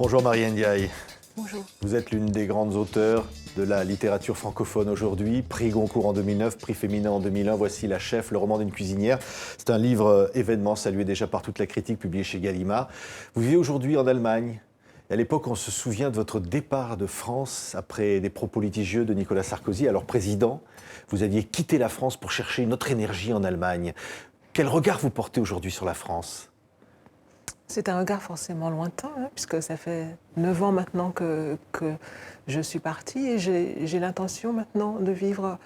Bonjour Marie Ndiaye. Bonjour. Vous êtes l'une des grandes auteurs de la littérature francophone aujourd'hui, prix Goncourt en 2009, prix féminin en 2001, voici La Chef, le roman d'une cuisinière. C'est un livre événement salué déjà par toute la critique, publié chez Gallimard. Vous vivez aujourd'hui en Allemagne. Et à l'époque, on se souvient de votre départ de France après des propos litigieux de Nicolas Sarkozy, alors président. Vous aviez quitté la France pour chercher une autre énergie en Allemagne. Quel regard vous portez aujourd'hui sur la France ? C'est un regard forcément lointain, puisque ça fait 9 ans maintenant que je suis partie et j'ai l'intention maintenant de vivre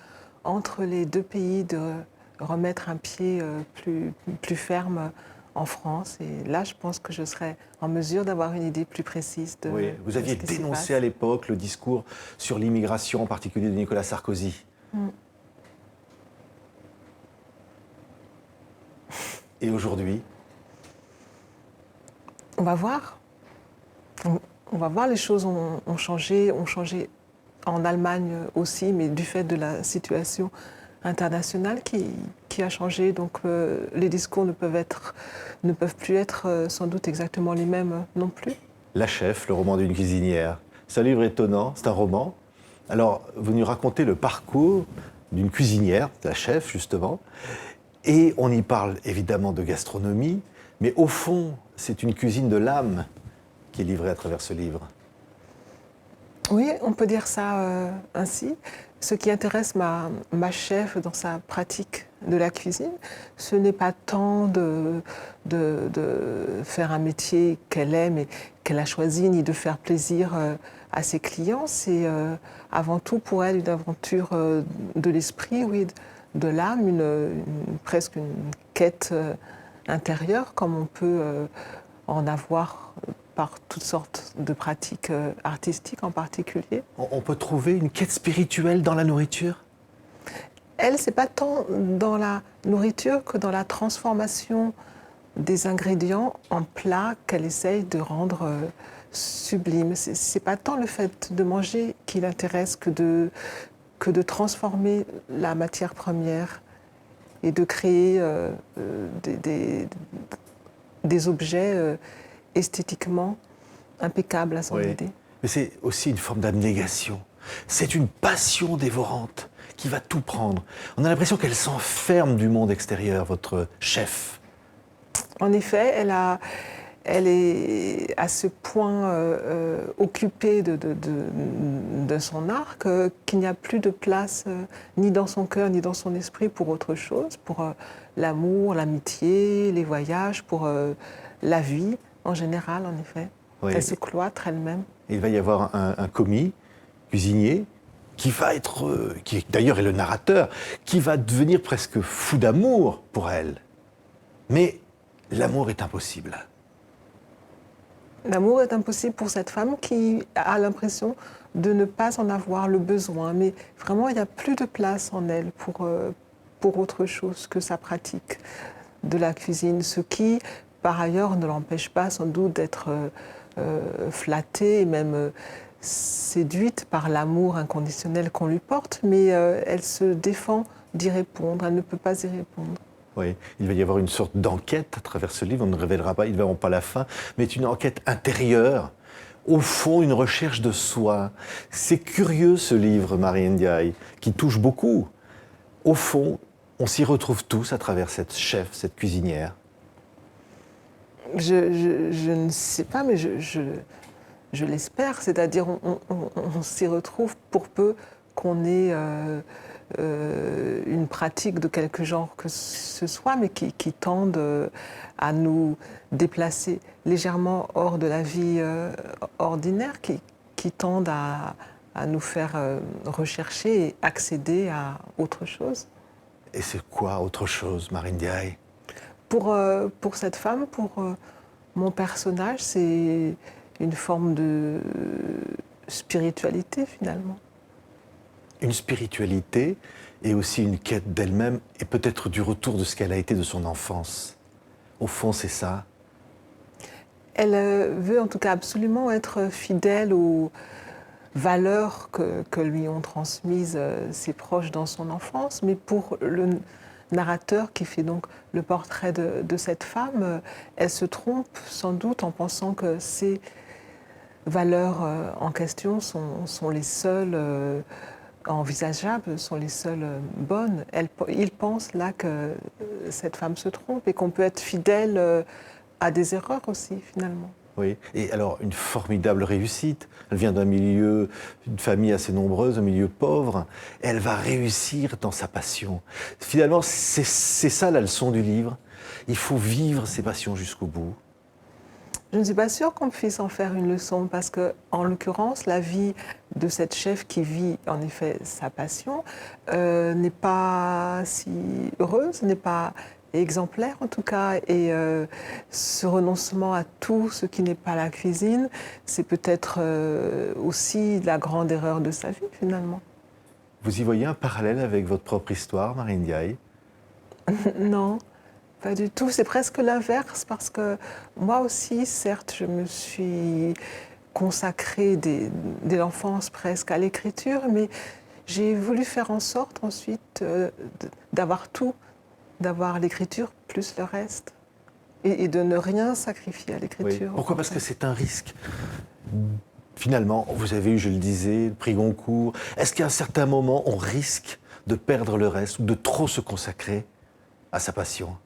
entre les deux pays, de remettre un pied plus ferme en France. Et là, je pense que je serai en mesure d'avoir une idée plus précise de Oui, vous aviez de ce qui s'y dénoncé passe. à l'époque le discours sur l'immigration, en particulier de Nicolas Sarkozy. Mm. Et aujourd'hui ? On va voir. On va voir, les choses ont changé en Allemagne aussi, mais du fait de la situation internationale qui a changé. Donc les discours ne peuvent plus être sans doute exactement les mêmes non plus. La Chef, le roman d'une cuisinière. C'est un livre étonnant, c'est un roman. Alors, vous nous racontez le parcours d'une cuisinière, la chef justement, et on y parle évidemment de gastronomie, mais au fond, c'est une cuisine de l'âme qui est livrée à travers ce livre. Oui, on peut dire ça ainsi. Ce qui intéresse ma chef dans sa pratique de la cuisine, ce n'est pas tant de faire un métier qu'elle aime et qu'elle a choisi, ni de faire plaisir à ses clients. C'est avant tout pour elle une aventure de l'esprit, oui, de l'âme, presque une quête intérieure, comme on peut en avoir par toutes sortes de pratiques artistiques en particulier. On peut trouver une quête spirituelle dans la nourriture ? Elle, c'est pas tant dans la nourriture que dans la transformation des ingrédients en plats qu'elle essaye de rendre sublimes. C'est pas tant le fait de manger qui l'intéresse que de transformer la matière première et de créer des objets esthétiquement impeccables à son idée. Mais c'est aussi une forme d'abnégation. C'est une passion dévorante qui va tout prendre. On a l'impression qu'elle s'enferme du monde extérieur, votre chef. En effet, elle est à ce point occupée de son art qu'il n'y a plus de place ni dans son cœur ni dans son esprit pour autre chose, pour l'amour, l'amitié, les voyages, pour la vie en général, en effet. Oui. Elle se cloître elle-même. Il va y avoir un commis, cuisinier, qui va être, qui d'ailleurs est le narrateur, qui va devenir presque fou d'amour pour elle. Mais l'amour est impossible. L'amour est impossible pour cette femme qui a l'impression de ne pas en avoir le besoin. Mais vraiment, il n'y a plus de place en elle pour autre chose que sa pratique de la cuisine. Ce qui, par ailleurs, ne l'empêche pas sans doute d'être flattée et même séduite par l'amour inconditionnel qu'on lui porte. Mais elle se défend d'y répondre. Elle ne peut pas y répondre. Oui, il va y avoir une sorte d'enquête à travers ce livre, on ne révélera pas, ils ne verront pas la fin, mais une enquête intérieure, au fond une recherche de soi. C'est curieux ce livre, Marie Ndiaye, qui touche beaucoup. Au fond, on s'y retrouve tous à travers cette chef, cette cuisinière. Je ne sais pas, mais je l'espère. C'est-à-dire on s'y retrouve pour peu qu'on ait une pratique de quelque genre que ce soit, mais qui tende à nous déplacer légèrement hors de la vie ordinaire, qui tendent à nous faire rechercher et accéder à autre chose. Et c'est quoi autre chose, Marie Ndiaye ? Pour cette femme, pour mon personnage, c'est une forme de spiritualité finalement. Une spiritualité et aussi une quête d'elle-même et peut-être du retour de ce qu'elle a été de son enfance. Au fond, c'est ça. Elle veut en tout cas absolument être fidèle aux valeurs que lui ont transmises ses proches dans son enfance, mais pour le narrateur qui fait donc le portrait de cette femme, elle se trompe sans doute en pensant que c'est valeurs en question sont les seules envisageables, sont les seules bonnes. Il pense là que cette femme se trompe et qu'on peut être fidèle à des erreurs aussi, finalement. Oui, et alors une formidable réussite. Elle vient d'un milieu, d'une famille assez nombreuse, un milieu pauvre. Elle va réussir dans sa passion. Finalement, c'est ça la leçon du livre. Il faut vivre ses passions jusqu'au bout. Je ne suis pas sûre qu'on puisse en faire une leçon parce que, en l'occurrence, la vie de cette chef qui vit en effet sa passion n'est pas si heureuse, n'est pas exemplaire en tout cas. Et ce renoncement à tout ce qui n'est pas la cuisine, c'est peut-être aussi la grande erreur de sa vie finalement. Vous y voyez un parallèle avec votre propre histoire, Marine Ndiaye? Non. Pas du tout, c'est presque l'inverse parce que moi aussi, certes, je me suis consacrée dès l'enfance presque à l'écriture, mais j'ai voulu faire en sorte ensuite d'avoir tout, d'avoir l'écriture plus le reste et de ne rien sacrifier à l'écriture. Oui. Pourquoi? Parce que c'est un risque. Finalement, vous avez eu, je le disais, le prix Goncourt. Est-ce qu'à un certain moment, on risque de perdre le reste ou de trop se consacrer à sa passion?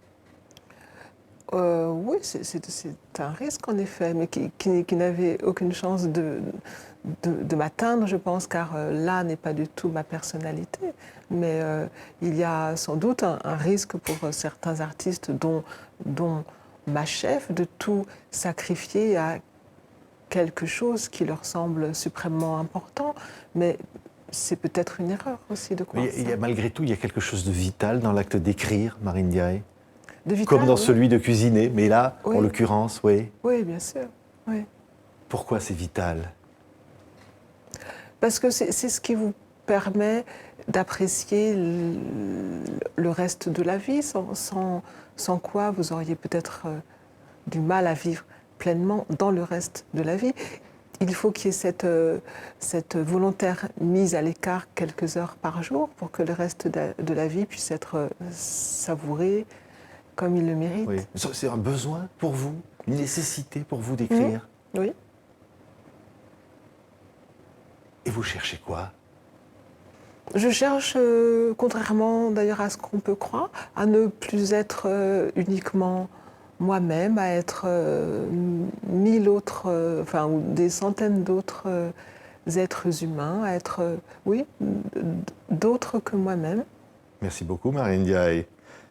Oui, c'est un risque en effet, mais qui n'avait aucune chance de m'atteindre, je pense, car là n'est pas du tout ma personnalité. Mais il y a sans doute un risque pour certains artistes, dont ma chef, de tout sacrifier à quelque chose qui leur semble suprêmement important. Mais c'est peut-être une erreur aussi de croire ça. Malgré tout, il y a quelque chose de vital dans l'acte d'écrire, Marine Ndiaye. Vital, comme dans oui. celui de cuisiner, mais là, Oui. en l'occurrence, oui. Oui, bien sûr. Oui. Pourquoi c'est vital? Parce que c'est ce qui vous permet d'apprécier le reste de la vie, sans quoi vous auriez peut-être du mal à vivre pleinement dans le reste de la vie. Il faut qu'il y ait cette volontaire mise à l'écart quelques heures par jour pour que le reste de la vie puisse être savouré comme il le mérite. Oui. C'est un besoin pour vous, une nécessité pour vous d'écrire. Oui. Et vous cherchez quoi? Je cherche, contrairement d'ailleurs à ce qu'on peut croire, à ne plus être uniquement moi-même, à être mille autres, ou des centaines d'autres êtres humains, à être, oui, d'autres que moi-même. Merci beaucoup, Marine Ndiaye.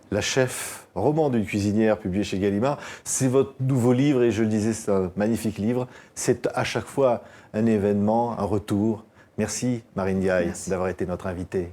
La chef, roman d'une cuisinière, publié chez Gallimard. C'est votre nouveau livre et je le disais, c'est un magnifique livre. C'est à chaque fois un événement, un retour. Merci, Marine Ndiaye, d'avoir été notre invitée.